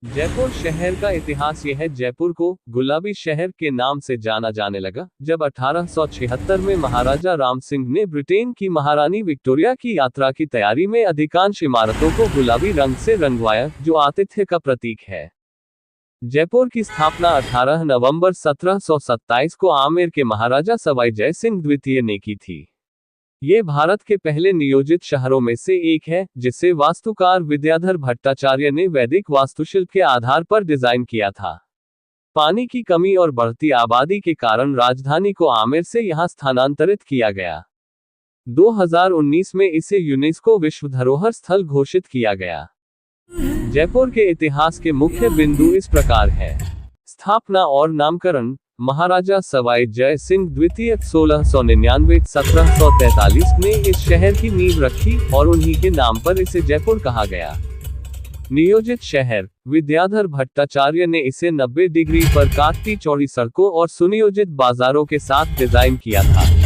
जयपुर शहर का इतिहास यह है। जयपुर को गुलाबी शहर के नाम से जाना जाने लगा जब 1876 में महाराजा राम सिंह ने ब्रिटेन की महारानी विक्टोरिया की यात्रा की तैयारी में अधिकांश इमारतों को गुलाबी रंग से रंगवाया, जो आतिथ्य का प्रतीक है। जयपुर की स्थापना 18 नवंबर 1727 को आमेर के महाराजा सवाई जय सिंह द्वितीय ने की थी। ये भारत के पहले नियोजित शहरों में से एक है, जिसे वास्तुकार विद्याधर भट्टाचार्य ने वैदिक वास्तुशिल्प के आधार पर डिजाइन किया था। पानी की कमी और बढ़ती आबादी के कारण राजधानी को आमेर से यहां स्थानांतरित किया गया। 2019 में इसे यूनेस्को विश्व धरोहर स्थल घोषित किया गया। जयपुर के इतिहास के मुख्य बिंदु इस प्रकार है। स्थापना और नामकरण। महाराजा सवाई जय सिंह द्वितीय 1699-1743 ने इस शहर की नींव रखी और उन्हीं के नाम पर इसे जयपुर कहा गया। नियोजित शहर। विद्याधर भट्टाचार्य ने इसे 90 डिग्री पर काटती चौड़ी सड़कों और सुनियोजित बाजारों के साथ डिजाइन किया था।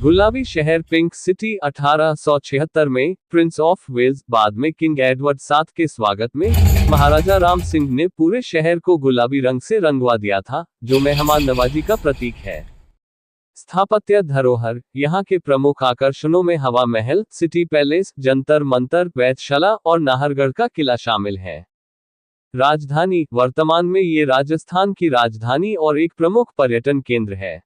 गुलाबी शहर। Pink city. 1876 में प्रिंस ऑफ वेल्स, बाद में किंग एडवर्ड सात के स्वागत में महाराजा राम सिंह ने पूरे शहर को गुलाबी रंग से रंगवा दिया था, जो मेहमान नवाजी का प्रतीक है। स्थापत्य धरोहर। यहाँ के प्रमुख आकर्षणों में हवा महल, सिटी पैलेस, जंतर मंतर, वैधशाला और नाहरगढ़ का किला शामिल है। राजधानी। वर्तमान में ये राजस्थान की राजधानी और एक प्रमुख पर्यटन केंद्र है।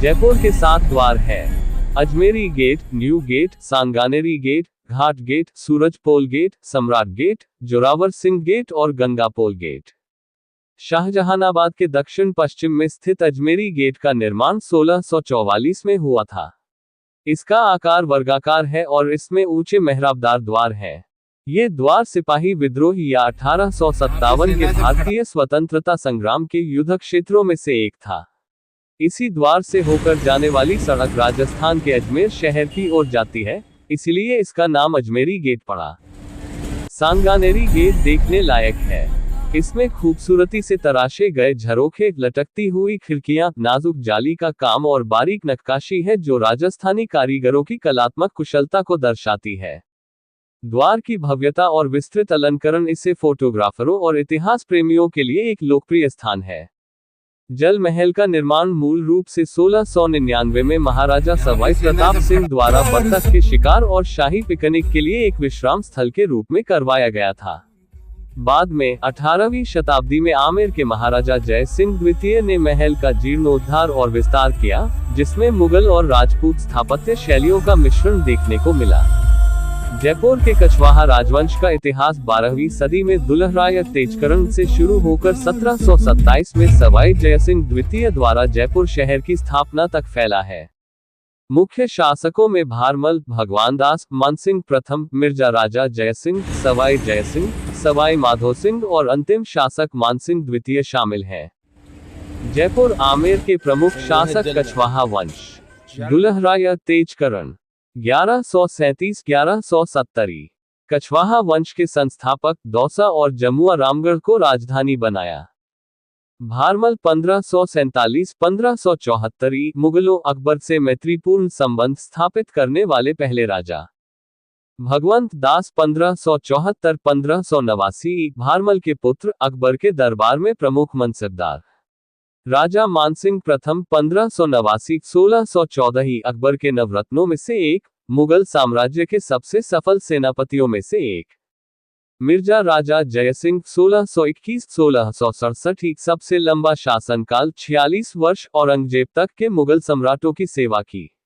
जयपुर के 7 द्वार है। Ajmeri gate, new gate, Sanganeri gate, Ghat gate, Surajpol gate, Samrat gate, Zorawar Singh gate और गंगापोल गेट। शाहजहानाबाद के दक्षिण पश्चिम में स्थित अजमेरी गेट का निर्माण 1644 में हुआ था। इसका आकार वर्गाकार है और इसमें ऊंचे मेहराबदार द्वार हैं। ये द्वार सिपाही विद्रोह या 1857 के भारतीय स्वतंत्रता संग्राम के युद्ध क्षेत्रों में से एक था। इसी द्वार से होकर जाने वाली सड़क राजस्थान के अजमेर शहर की ओर जाती है, इसलिए इसका नाम अजमेरी गेट पड़ा। सांगानेरी गेट देखने लायक है। इसमें खूबसूरती से तराशे गए झरोखे, लटकती हुई खिड़कियां, नाजुक जाली का काम और बारीक नक्काशी है, जो राजस्थानी कारीगरों की कलात्मक कुशलता को दर्शाती है। द्वार की भव्यता और विस्तृत अलंकरण इसे फोटोग्राफरों और इतिहास प्रेमियों के लिए एक लोकप्रिय स्थान है। जल महल का निर्माण मूल रूप से 1699 में महाराजा सवाई प्रताप सिंह द्वारा बत्तख के शिकार और शाही पिकनिक के लिए एक विश्राम स्थल के रूप में करवाया गया था। बाद में 18वीं शताब्दी में आमेर के महाराजा जय सिंह द्वितीय ने महल का जीर्णोद्धार और विस्तार किया, जिसमें मुगल और राजपूत स्थापत्य शैलियों का मिश्रण देखने को मिला। जयपुर के कछवाहा राजवंश का इतिहास 12वीं सदी में दुल्हराय तेजकरण से शुरू होकर 1727 में सवाई जयसिंह द्वितीय द्वारा जयपुर शहर की स्थापना तक फैला है। मुख्य शासकों में भारमल, भगवान दास, मानसिंह प्रथम, मिर्जा राजा जयसिंह, सवाई जयसिंह, सवाई माधो सिंह और अंतिम शासक मानसिंह द्वितीय शामिल हैं। जयपुर आमेर के प्रमुख शासक कछवाहा वंश। दुल्हराय तेजकरण 1137-1170। कछवाहा वंश के संस्थापक दौसा और जमुआ रामगढ़ को राजधानी बनाया। भारमल 1547-1574। मुगलों अकबर से मैत्रीपूर्ण संबंध स्थापित करने वाले पहले राजा। भगवंत दास 1574-1589। भारमल के पुत्र, अकबर के दरबार में प्रमुख मनसबदार। राजा मानसिंह प्रथम 1589-1614। अकबर के नवरत्नों में से एक, मुगल साम्राज्य के सबसे सफल सेनापतियों में से एक। मिर्जा राजा जयसिंह 1621-1667। सबसे लंबा शासनकाल 46 वर्ष, औरंगजेब तक के मुगल सम्राटों की सेवा की।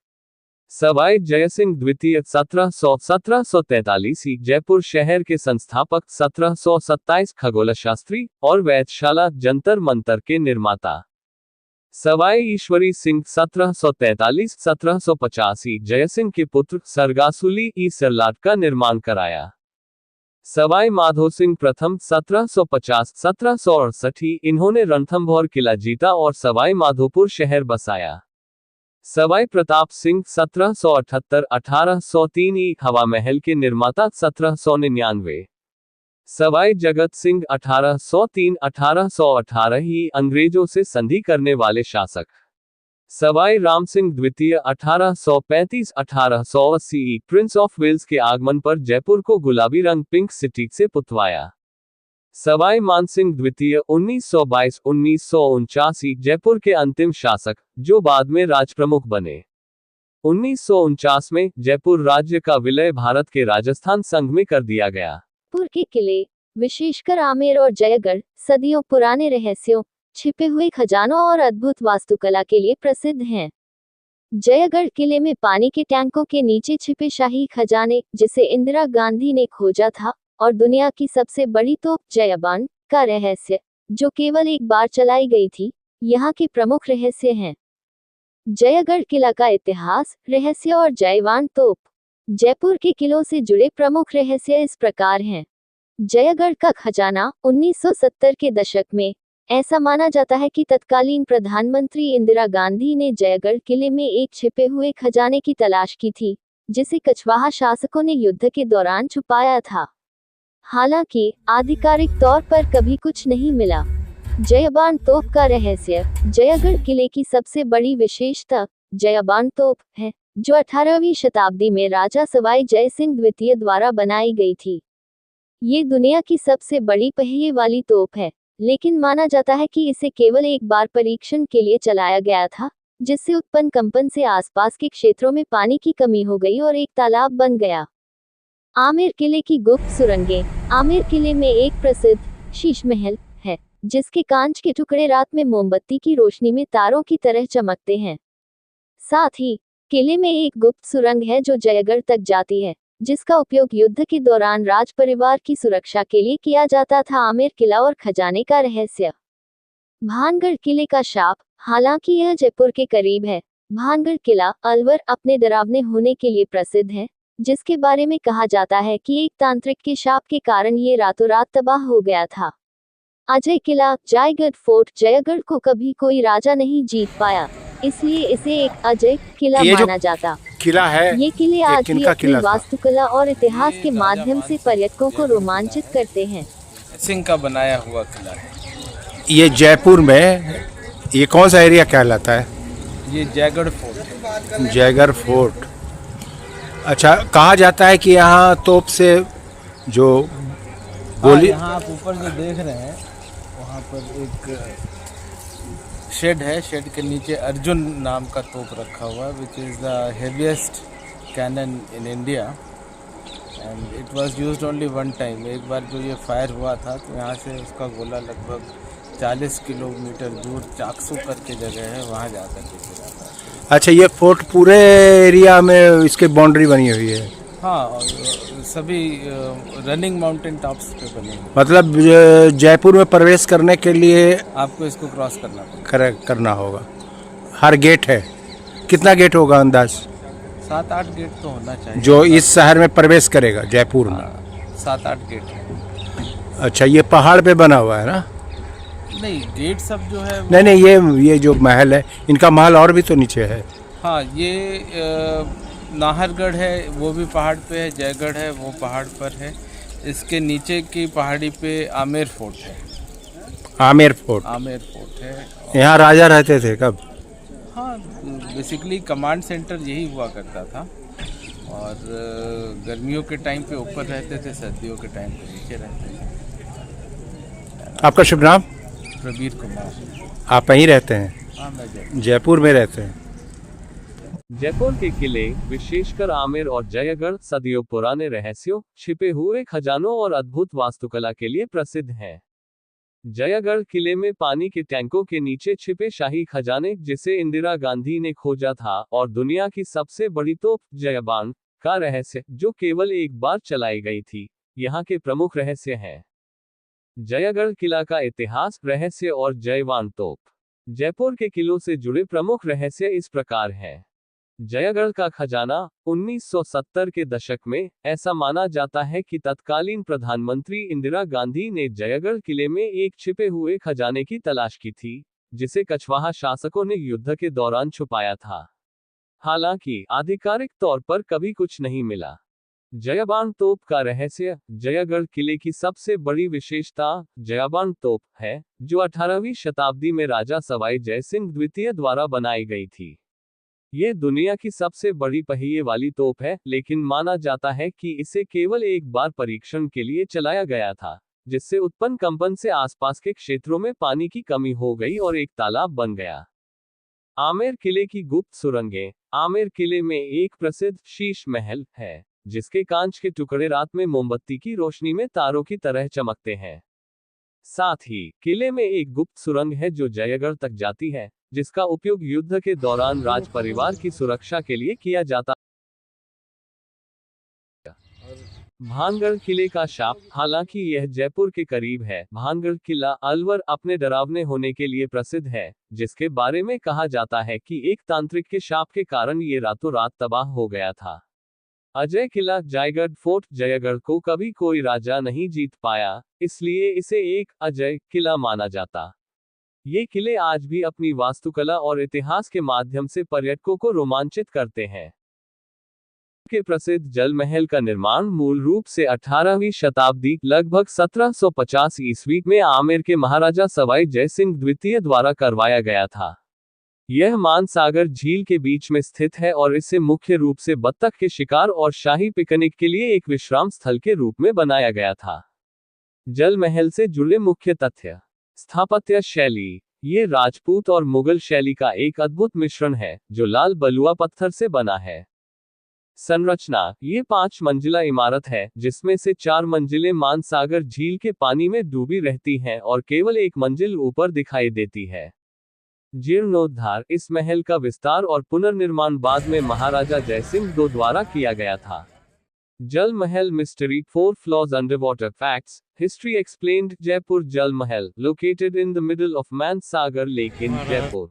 सवाई जयसिंह द्वितीय 1743। जयपुर शहर के संस्थापक 1727। खगोलशास्त्री और वैधशाला, जंतर मंतर के निर्माता। सवाई ईश्वरी सिंह 1743-1785। जयसिंह के पुत्र सरगासुली ई सरलाट का निर्माण कराया। सवाई माधो सिंह प्रथम 1750-1768। इन्होंने रणथंभौर किला जीता और सवाई माधोपुर शहर बसाया। सवाई प्रताप सिंह 1778-1803। हवा महल के निर्माता 1799। सवाई जगत सिंह 1803-1818। अंग्रेजों से संधि करने वाले शासक। सवाई राम सिंह द्वितीय 1835-1880। प्रिंस ऑफ वेल्स के आगमन पर जयपुर को गुलाबी रंग पिंक सिटी से पुतवाया। सवाई मानसिंह द्वितीय 1922-1979 जयपुर के अंतिम शासक, जो बाद में राजप्रमुख बने। 1949 में जयपुर राज्य का विलय भारत के राजस्थान संघ में कर दिया गया। जयपुर के किले, विशेषकर आमेर और जयगढ़, सदियों पुराने रहस्यों, छिपे हुए खजानों और अद्भुत वास्तुकला के लिए प्रसिद्ध हैं। जयगढ़ किले में पानी के टैंकों के नीचे छिपे शाही खजाने, जिसे इंदिरा गांधी ने खोजा था, और दुनिया की सबसे बड़ी तोप जयबान का रहस्य, जो केवल एक बार चलाई गई थी, यहाँ के प्रमुख रहस्य हैं। जयगढ़ किला का इतिहास, रहस्य और जयवान तोप। जयपुर के किलों से जुड़े प्रमुख रहस्य इस प्रकार हैं। जयगढ़ का खजाना 1970 के दशक में, ऐसा माना जाता है कि तत्कालीन प्रधानमंत्री इंदिरा गांधी ने जयगढ़ किले में एक छिपे हुए खजाने की तलाश की थी, जिसे कछवाहा शासकों ने युद्ध के दौरान छुपाया था। हालांकि आधिकारिक तौर पर कभी कुछ नहीं मिला। जयबान तोप का रहस्य। जयगढ़ किले की सबसे बड़ी विशेषता जयबान तोप है, जो 18वीं शताब्दी में राजा सवाई जय सिंह द्वितीय द्वारा बनाई गई थी। ये दुनिया की सबसे बड़ी पहिए वाली तोप है, लेकिन माना जाता है कि इसे केवल एक बार परीक्षण के लिए चलाया गया था, जिससे उत्पन्न कंपन से आसपास के क्षेत्रों में पानी की कमी हो गई और एक तालाब बन गया। आमेर किले की गुप्त सुरंगें। आमेर किले में एक प्रसिद्ध शीश महल है, जिसके कांच के टुकड़े रात में मोमबत्ती की रोशनी में तारों की तरह चमकते हैं। साथ ही किले में एक गुप्त सुरंग है जो जयगढ़ तक जाती है, जिसका उपयोग युद्ध के दौरान राज परिवार की सुरक्षा के लिए किया जाता था। आमेर किला और खजाने का रहस्य। भानगढ़ किले का शाप। हालांकि यह जयपुर के करीब है, भानगढ़ किला अलवर अपने डरावने होने के लिए प्रसिद्ध है, जिसके बारे में कहा जाता है कि एक तांत्रिक के शाप के कारण ये रातों रात तबाह हो गया था। अजय किला। जयगढ़ फोर्ट। जयगढ़ को कभी कोई राजा नहीं जीत पाया, इसलिए इसे एक अजय किला माना जाता। किला है, ये किले आज भी अपनी वास्तुकला और इतिहास के माध्यम से पर्यटकों को रोमांचित करते हैं। सिंह का बनाया हुआ किला है। ये जयपुर में ये कौन सा एरिया कहलाता है? ये जयगढ़ फोर्ट है। जयगढ़ फोर्ट। अच्छा, कहा जाता है कि यहाँ तोप से जो गोली, यहाँ आप ऊपर जो देख रहे हैं वहाँ पर एक शेड है। शेड के नीचे अर्जुन नाम का तोप रखा हुआ है, which is the heaviest cannon in India, and it was used only one time. एक बार जो ये फायर हुआ था तो यहाँ से उसका गोला लगभग 40 किलोमीटर दूर चाकसू करके जगह है, वहाँ जाकर के गिरा था। अच्छा, ये फोर्ट पूरे एरिया में इसके बाउंड्री बनी हुई है? हाँ, और सभी रनिंग माउंटेन टॉप्स पे बने हुए। मतलब जयपुर में प्रवेश करने के लिए आपको इसको क्रॉस करना होगा। हर गेट है? कितना गेट होगा अंदाज? 7-8 गेट तो होना चाहिए जो इस शहर में प्रवेश करेगा जयपुर में। 7-8 गेट है। अच्छा, ये पहाड़ पे बना हुआ है ना? नहीं, गेट सब जो है नहीं, ये जो महल है, इनका महल और भी तो नीचे है। हाँ, ये नाहरगढ़ है, वो भी पहाड़ पे है। जयगढ़ है, वो पहाड़ पर है। इसके नीचे की पहाड़ी पे आमेर फोर्ट है। आमेर फोर्ट है। यहाँ राजा रहते थे कब? हाँ, बेसिकली कमांड सेंटर यही हुआ करता था, और गर्मियों के टाइम पे ऊपर रहते थे, सर्दियों के टाइम पे नीचे रहते थे। आपका शुभ नाम? प्रवीर कुमार। आप यहीं रहते हैं? हाँ, मैं जयपुर में रहते हैं। जयपुर के किले, विशेषकर आमेर और जयगढ़, सदियों पुराने रहस्यों, छिपे हुए खजानों और अद्भुत वास्तुकला के लिए प्रसिद्ध हैं। जयगढ़ किले में पानी के टैंकों के नीचे छिपे शाही खजाने, जिसे इंदिरा गांधी ने खोजा था, और दुनिया की सबसे बड़ी तोप जयबान का रहस्य, जो केवल एक बार चलाई गई थी, यहाँ के प्रमुख रहस्य हैं। जयगढ़ किला का इतिहास, रहस्य और जयवान तोप। जयपुर के किलों से जुड़े प्रमुख रहस्य इस प्रकार हैं। जयगढ़ का खजाना। 1970 के दशक में, ऐसा माना जाता है कि तत्कालीन प्रधानमंत्री इंदिरा गांधी ने जयगढ़ किले में एक छिपे हुए खजाने की तलाश की थी, जिसे कछवाहा शासकों ने युद्ध के दौरान छुपाया था। हालांकि आधिकारिक तौर पर कभी कुछ नहीं मिला। जयबान तोप का रहस्य। जयगढ़ किले की सबसे बड़ी विशेषता जयबान तोप है, जो 18वीं शताब्दी में राजा सवाई जय सिंह द्वितीय द्वारा बनाई गई थी। ये दुनिया की सबसे बड़ी पहिए वाली तोप है, लेकिन माना जाता है कि इसे केवल एक बार परीक्षण के लिए चलाया गया था, जिससे उत्पन्न कंपन से आसपास के क्षेत्रों में पानी की कमी हो गई और एक तालाब बन गया। आमेर किले की गुप्त सुरंगें। आमेर किले में एक प्रसिद्ध शीश महल है, जिसके कांच के टुकड़े रात में मोमबत्ती की रोशनी में तारों की तरह चमकते हैं। साथ ही किले में एक गुप्त सुरंग है जो जयगढ़ तक जाती है, जिसका उपयोग युद्ध के दौरान राज परिवार की सुरक्षा के लिए किया जाता। भानगढ़ किले का शाप। हालांकि यह जयपुर के करीब है, भानगढ़ किला अलवर अपने डरावने होने के लिए प्रसिद्ध है, जिसके बारे में कहा जाता है कि एक तांत्रिक के शाप के कारण ये रातों रात तबाह हो गया था। अजय किला। जयगढ़ फोर्ट। जयगढ़ को कभी कोई राजा नहीं जीत पाया, इसलिए इसे एक अजय किला माना जाता। ये किले आज भी अपनी वास्तुकला और इतिहास के माध्यम से पर्यटकों को रोमांचित करते हैं। के प्रसिद्ध जल महल का निर्माण मूल रूप से 18वीं शताब्दी लगभग 1750 ईस्वी में आमेर के महाराजा सवाई जय सिंह द्वितीय द्वारा करवाया गया था। यह मानसागर झील के बीच में स्थित है और इसे मुख्य रूप से बत्तख के शिकार और शाही पिकनिक के लिए एक विश्राम स्थल के रूप में बनाया गया था। जल महल से जुड़े मुख्य तथ्य। स्थापत्य शैली। ये राजपूत और मुगल शैली का एक अद्भुत मिश्रण है, जो लाल बलुआ पत्थर से बना है। संरचना। ये 5 मंजिला इमारत है, जिसमें से 4 मंजिलें मानसागर झील के पानी में डूबी रहती हैं और केवल एक मंजिल ऊपर दिखाई देती है। जीर्णोद्धार। इस महल का विस्तार और पुनर्निर्माण बाद में महाराजा जयसिंह II द्वारा किया गया था। जल महल mystery. 4 flaws underwater facts. History explained. Jaipur जल महल located in the middle of Mansagar lake in Jaipur.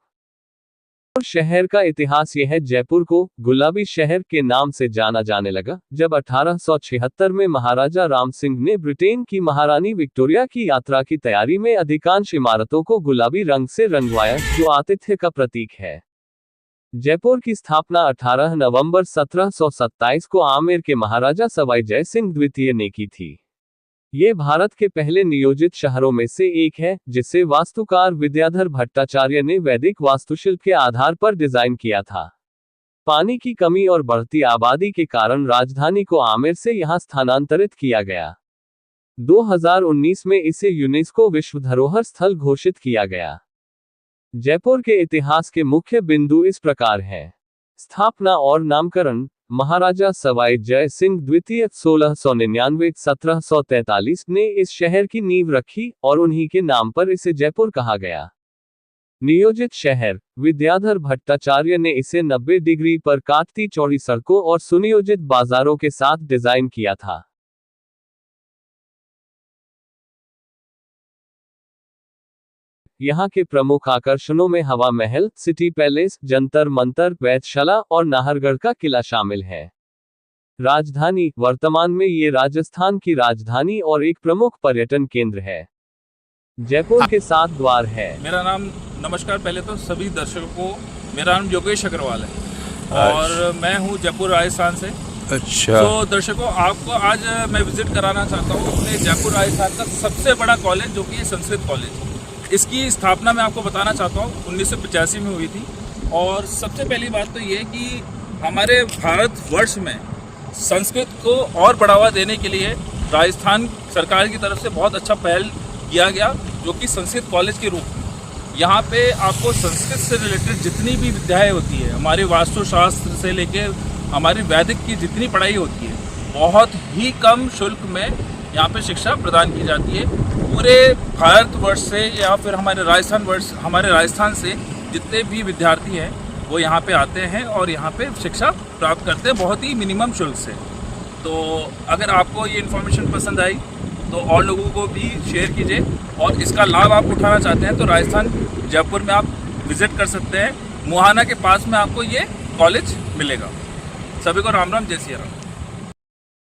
शहर का इतिहास। यह जयपुर को गुलाबी शहर के नाम से जाना जाने लगा जब 1876 में महाराजा राम सिंह ने ब्रिटेन की महारानी विक्टोरिया की यात्रा की तैयारी में अधिकांश इमारतों को गुलाबी रंग से रंगवाया, जो आतिथ्य का प्रतीक है। जयपुर की स्थापना 18 नवंबर 1727 को आमेर के महाराजा सवाई जय सिंह द्वितीय ने की थी। ये भारत के पहले नियोजित शहरों में से एक है, जिसे वास्तुकार विद्याधर भट्टाचार्य ने वैदिक वास्तुशिल्प के आधार पर डिजाइन किया था। पानी की कमी और बढ़ती आबादी के कारण राजधानी को आमेर से यहां स्थानांतरित किया गया। 2019 में इसे यूनेस्को विश्व धरोहर स्थल घोषित किया गया। जयपुर के इतिहास के मुख्य बिंदु इस प्रकार हैं। स्थापना और नामकरण। महाराजा सवाई जय सिंह द्वितीय 1699-1743 ने इस शहर की नींव रखी और उन्हीं के नाम पर इसे जयपुर कहा गया। नियोजित शहर। विद्याधर भट्टाचार्य ने इसे 90 डिग्री पर काटती चौड़ी सड़कों और सुनियोजित बाजारों के साथ डिजाइन किया था। यहाँ के प्रमुख आकर्षणों में हवा महल, सिटी पैलेस, जंतर मंतर, वैधशाला और नाहरगढ़ का किला शामिल है। राजधानी। वर्तमान में ये राजस्थान की राजधानी और एक प्रमुख पर्यटन केंद्र है। जयपुर के 7 द्वार है। मेरा नाम, नमस्कार पहले तो सभी दर्शकों को, मेरा नाम योगेश अग्रवाल है और मैं हूँ जयपुर राजस्थान से। अच्छा। तो दर्शकों, आपको आज मैं विजिट कराना चाहता हूँ अपने जयपुर राजस्थान का सबसे बड़ा कॉलेज, जो कि संस्कृत कॉलेज। इसकी स्थापना मैं आपको बताना चाहता हूँ 1985 में हुई थी। और सबसे पहली बात तो ये कि हमारे भारतवर्ष में संस्कृत को और बढ़ावा देने के लिए राजस्थान सरकार की तरफ से बहुत अच्छा पहल किया गया, जो कि संस्कृत कॉलेज के रूप में। यहाँ पे आपको संस्कृत से रिलेटेड जितनी भी विद्याएँ होती है, हमारे वास्तुशास्त्र से लेके हमारी वैदिक की जितनी पढ़ाई होती है, बहुत ही कम शुल्क में यहाँ पे शिक्षा प्रदान की जाती है। पूरे भारतवर्ष से या फिर हमारे राजस्थान से जितने भी विद्यार्थी हैं वो यहाँ पे आते हैं और यहाँ पे शिक्षा प्राप्त करते हैं बहुत ही मिनिमम शुल्क से। तो अगर आपको ये इन्फॉर्मेशन पसंद आई तो और लोगों को भी शेयर कीजिए, और इसका लाभ आप उठाना चाहते हैं तो राजस्थान जयपुर में आप विजिट कर सकते हैं। मुहाना के पास में आपको ये कॉलेज मिलेगा। सभी को राम राम, जय सिया राम।